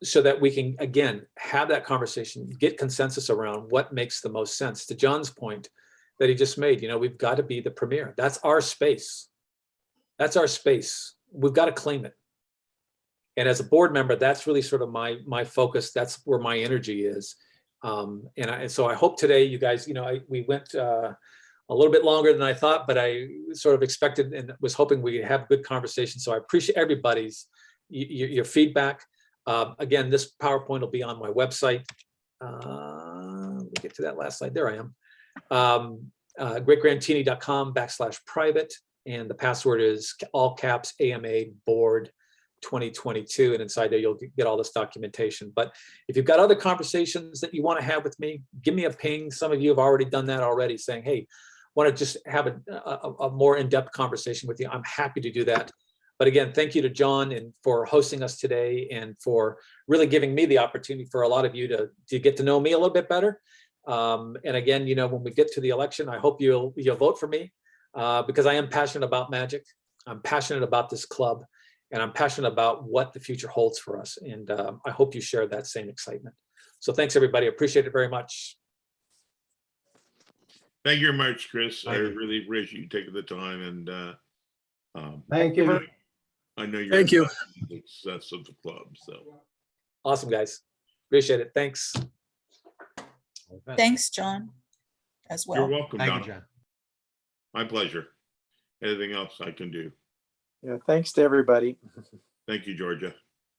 [SPEAKER 1] so that we can, again, have that conversation, get consensus around what makes the most sense. To John's point that he just made, we've got to be the premier. That's our space. That's our space. We've got to claim it. And as a board member, that's really sort of my focus. That's where my energy is. And so I hope today, you guys, we went a little bit longer than I thought, but I sort of expected and was hoping we could have good conversation. So I appreciate everybody's your feedback. Again, this PowerPoint will be on my website. Let me get to that last slide. There I am. greatgrantini.com/private. And the password is all caps AMA board 2022. And inside there, you'll get all this documentation. But if you've got other conversations that you want to have with me, give me a ping. Some of you have already done that already, saying, hey, want to just have a more in-depth conversation with you. I'm happy to do that. But again, thank you to John and for hosting us today and for really giving me the opportunity for a lot of you to get to know me a little bit better. And again, when we get to the election, I hope you'll vote for me because I am passionate about magic. I'm passionate about this club. And I'm passionate about what the future holds for us. And I hope you share that same excitement. So thanks, everybody. I appreciate it very much.
[SPEAKER 2] Thank you very much, Chris. I really appreciate you taking the time and
[SPEAKER 10] Thank you.
[SPEAKER 2] I know you're
[SPEAKER 11] Thank you.
[SPEAKER 2] the success of the club. So
[SPEAKER 1] Awesome, guys. Appreciate it. Thanks.
[SPEAKER 9] Thanks, John, as well.
[SPEAKER 2] you're welcome,
[SPEAKER 3] Thank
[SPEAKER 2] Donna.
[SPEAKER 3] you, John.
[SPEAKER 2] My pleasure. Anything else I can do?
[SPEAKER 7] Yeah, thanks to everybody.
[SPEAKER 2] Thank you, Georgia.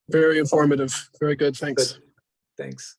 [SPEAKER 11] Very informative. Very good. Thanks.
[SPEAKER 1] Good. Thanks.